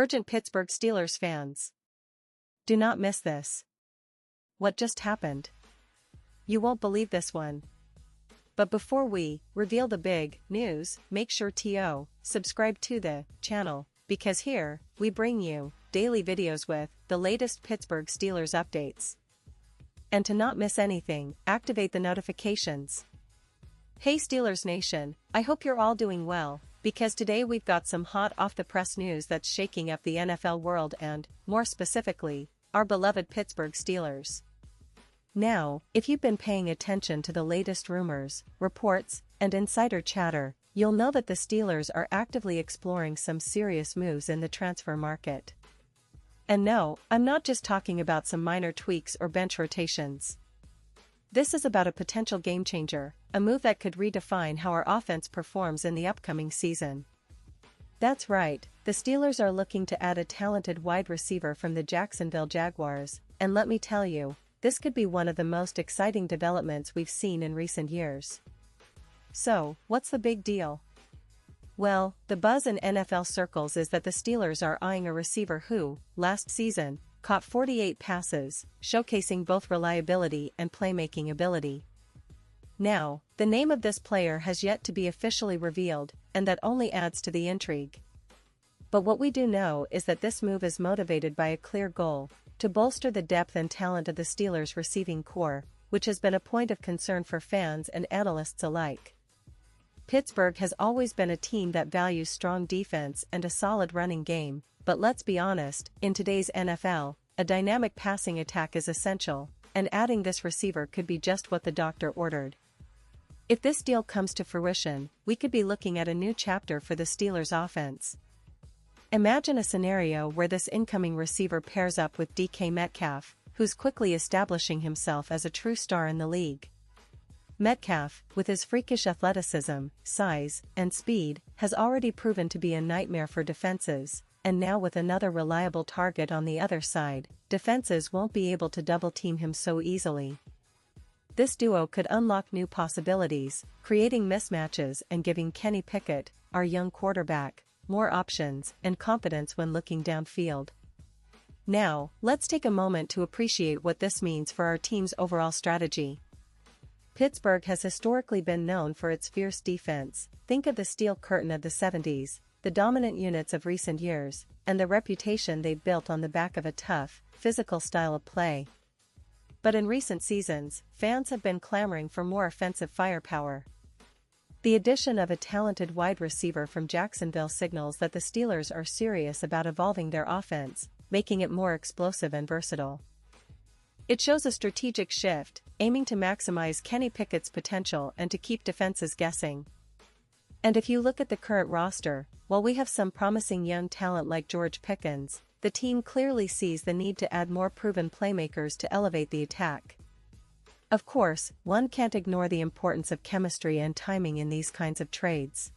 Urgent Pittsburgh Steelers fans. Do not miss this. What just happened? You won't believe this one. But before we reveal the big news, make sure to subscribe to the channel, because here, we bring you daily videos with the latest Pittsburgh Steelers updates. And to not miss anything, activate the notifications. Hey Steelers Nation, I hope you're all doing well, because today we've got some hot off-the-press news that's shaking up the NFL world and, more specifically, our beloved Pittsburgh Steelers. Now, if you've been paying attention to the latest rumors, reports, and insider chatter, you'll know that the Steelers are actively exploring some serious moves in the transfer market. And no, I'm not just talking about some minor tweaks or bench rotations. This is about a potential game-changer, a move that could redefine how our offense performs in the upcoming season. That's right, the Steelers are looking to add a talented wide receiver from the Jacksonville Jaguars, and let me tell you, this could be one of the most exciting developments we've seen in recent years. So, what's the big deal? Well, the buzz in NFL circles is that the Steelers are eyeing a receiver who, last season, caught 48 passes, showcasing both reliability and playmaking ability. Now, the name of this player has yet to be officially revealed, and that only adds to the intrigue. But what we do know is that this move is motivated by a clear goal: to bolster the depth and talent of the Steelers' receiving core, which has been a point of concern for fans and analysts alike. Pittsburgh has always been a team that values strong defense and a solid running game, but let's be honest, in today's NFL, a dynamic passing attack is essential, and adding this receiver could be just what the doctor ordered. If this deal comes to fruition, we could be looking at a new chapter for the Steelers' offense. Imagine a scenario where this incoming receiver pairs up with DK Metcalf, who's quickly establishing himself as a true star in the league. Metcalf, with his freakish athleticism, size, and speed, has already proven to be a nightmare for defenses, and now with another reliable target on the other side, defenses won't be able to double-team him so easily. This duo could unlock new possibilities, creating mismatches and giving Kenny Pickett, our young quarterback, more options and confidence when looking downfield. Now, let's take a moment to appreciate what this means for our team's overall strategy. Pittsburgh has historically been known for its fierce defense. Think of the Steel Curtain of the 70s, the dominant units of recent years, and the reputation they've built on the back of a tough, physical style of play. But in recent seasons, fans have been clamoring for more offensive firepower. The addition of a talented wide receiver from Jacksonville signals that the Steelers are serious about evolving their offense, making it more explosive and versatile. It shows a strategic shift, aiming to maximize Kenny Pickett's potential and to keep defenses guessing. And if you look at the current roster, while we have some promising young talent like George Pickens, the team clearly sees the need to add more proven playmakers to elevate the attack. Of course, one can't ignore the importance of chemistry and timing in these kinds of trades.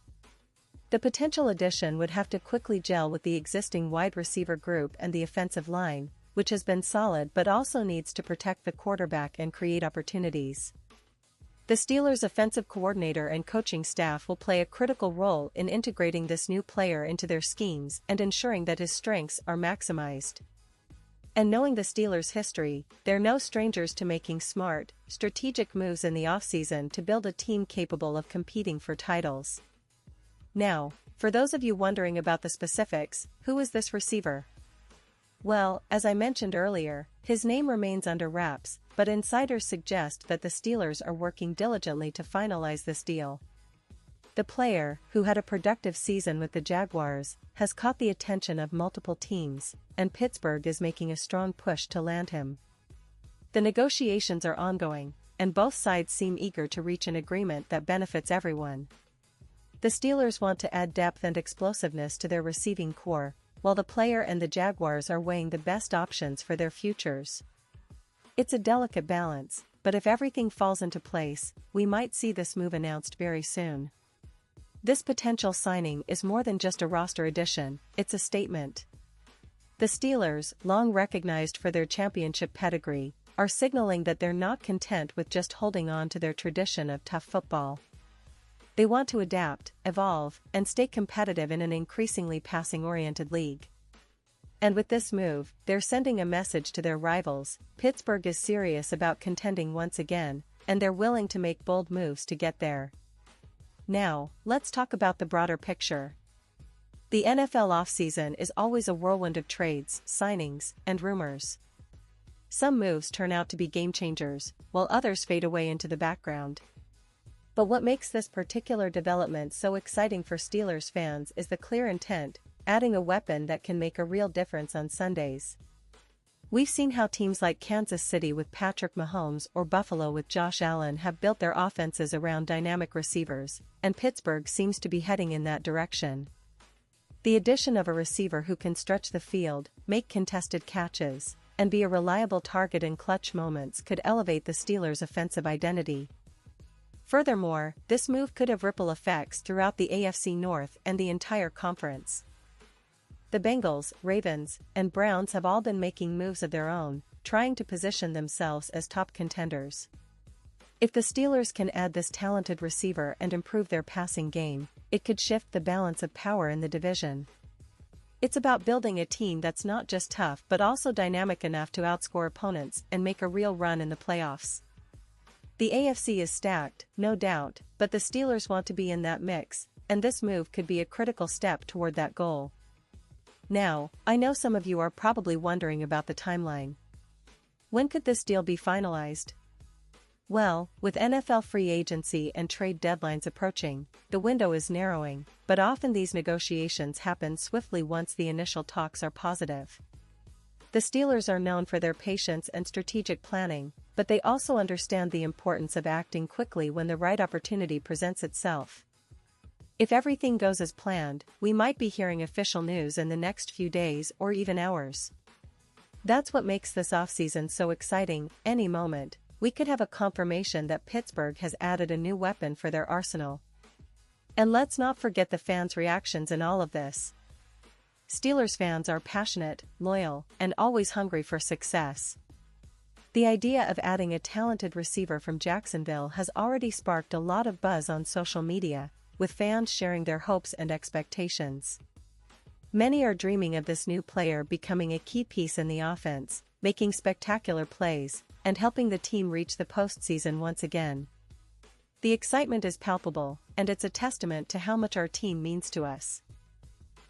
The potential addition would have to quickly gel with the existing wide receiver group and the offensive line, which has been solid but also needs to protect the quarterback and create opportunities. The Steelers' offensive coordinator and coaching staff will play a critical role in integrating this new player into their schemes and ensuring that his strengths are maximized. And knowing the Steelers' history, they're no strangers to making smart, strategic moves in the offseason to build a team capable of competing for titles. Now, for those of you wondering about the specifics, who is this receiver? Well, as I mentioned earlier, his name remains under wraps, but insiders suggest that the Steelers are working diligently to finalize this deal. The player, who had a productive season with the Jaguars, has caught the attention of multiple teams, and Pittsburgh is making a strong push to land him. The negotiations are ongoing, and both sides seem eager to reach an agreement that benefits everyone. The Steelers want to add depth and explosiveness to their receiving core, while the player and the Jaguars are weighing the best options for their futures. It's a delicate balance, but if everything falls into place, we might see this move announced very soon. This potential signing is more than just a roster addition, it's a statement. The Steelers, long recognized for their championship pedigree, are signaling that they're not content with just holding on to their tradition of tough football. They want to adapt, evolve, and stay competitive in an increasingly passing-oriented league. And with this move, they're sending a message to their rivals: Pittsburgh is serious about contending once again, and they're willing to make bold moves to get there. Now, let's talk about the broader picture. The NFL offseason is always a whirlwind of trades, signings, and rumors. Some moves turn out to be game changers, while others fade away into the background. But what makes this particular development so exciting for Steelers fans is the clear intent: adding a weapon that can make a real difference on Sundays. We've seen how teams like Kansas City with Patrick Mahomes or Buffalo with Josh Allen have built their offenses around dynamic receivers, and Pittsburgh seems to be heading in that direction. The addition of a receiver who can stretch the field, make contested catches, and be a reliable target in clutch moments could elevate the Steelers' offensive identity. Furthermore, this move could have ripple effects throughout the AFC North and the entire conference. The Bengals, Ravens, and Browns have all been making moves of their own, trying to position themselves as top contenders. If the Steelers can add this talented receiver and improve their passing game, it could shift the balance of power in the division. It's about building a team that's not just tough but also dynamic enough to outscore opponents and make a real run in the playoffs. The AFC is stacked, no doubt, but the Steelers want to be in that mix, and this move could be a critical step toward that goal. Now, I know some of you are probably wondering about the timeline. When could this deal be finalized? Well, with NFL free agency and trade deadlines approaching, the window is narrowing, but often these negotiations happen swiftly once the initial talks are positive. The Steelers are known for their patience and strategic planning, but they also understand the importance of acting quickly when the right opportunity presents itself. If everything goes as planned, we might be hearing official news in the next few days or even hours. That's what makes this offseason so exciting. Any moment, we could have a confirmation that Pittsburgh has added a new weapon for their arsenal. And let's not forget the fans' reactions in all of this. Steelers fans are passionate, loyal, and always hungry for success. The idea of adding a talented receiver from Jacksonville has already sparked a lot of buzz on social media, with fans sharing their hopes and expectations. Many are dreaming of this new player becoming a key piece in the offense, making spectacular plays, and helping the team reach the postseason once again. The excitement is palpable, and it's a testament to how much our team means to us.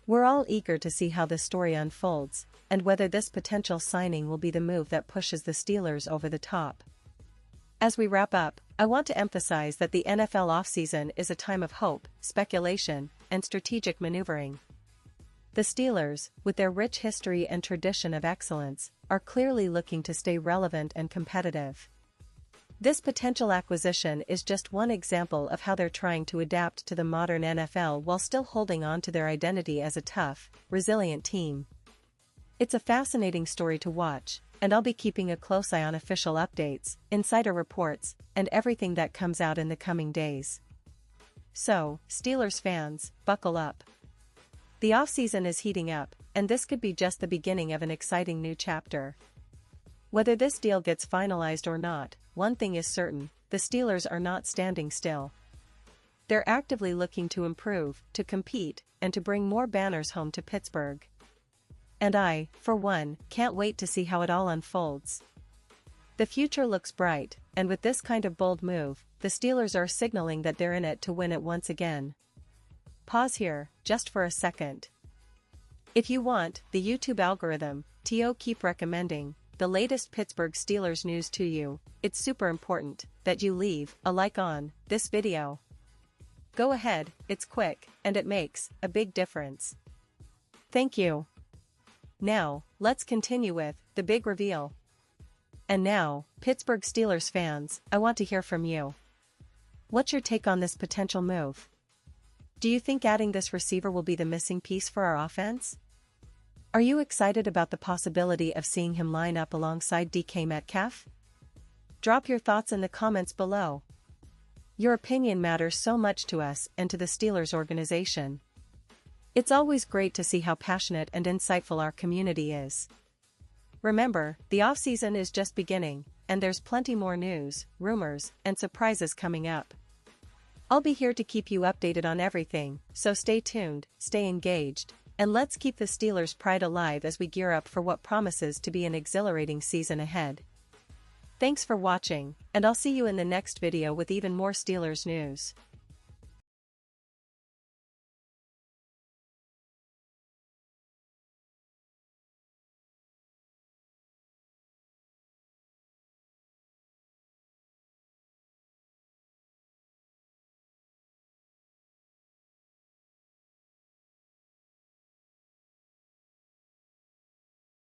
We're all eager to see how this story unfolds, and whether this potential signing will be the move that pushes the Steelers over the top. As we wrap up, I want to emphasize that the NFL offseason is a time of hope, speculation, and strategic maneuvering. The Steelers, with their rich history and tradition of excellence, are clearly looking to stay relevant and competitive. This potential acquisition is just one example of how they're trying to adapt to the modern NFL while still holding on to their identity as a tough, resilient team. It's a fascinating story to watch, and I'll be keeping a close eye on official updates, insider reports, and everything that comes out in the coming days. So, Steelers fans, buckle up. The offseason is heating up, and this could be just the beginning of an exciting new chapter. Whether this deal gets finalized or not, one thing is certain: the Steelers are not standing still. They're actively looking to improve, to compete, and to bring more banners home to Pittsburgh. And I, for one, can't wait to see how it all unfolds. The future looks bright, and with this kind of bold move, the Steelers are signaling that they're in it to win it once again. Pause here, just for a second. If you want the YouTube algorithm to keep recommending the latest Pittsburgh Steelers news to you, it's super important that you leave a like on this video. Go ahead, it's quick, and it makes a big difference. Thank you. Now, let's continue with the big reveal. And now, Pittsburgh Steelers fans, I want to hear from you. What's your take on this potential move? Do you think adding this receiver will be the missing piece for our offense? Are you excited about the possibility of seeing him line up alongside DK Metcalf? Drop your thoughts in the comments below. Your opinion matters so much to us and to the Steelers organization. It's always great to see how passionate and insightful our community is. Remember, the offseason is just beginning, and there's plenty more news, rumors, and surprises coming up. I'll be here to keep you updated on everything, so stay tuned, stay engaged, And let's keep the Steelers' pride alive as we gear up for what promises to be an exhilarating season ahead. Thanks for watching, and I'll see you in the next video with even more Steelers news.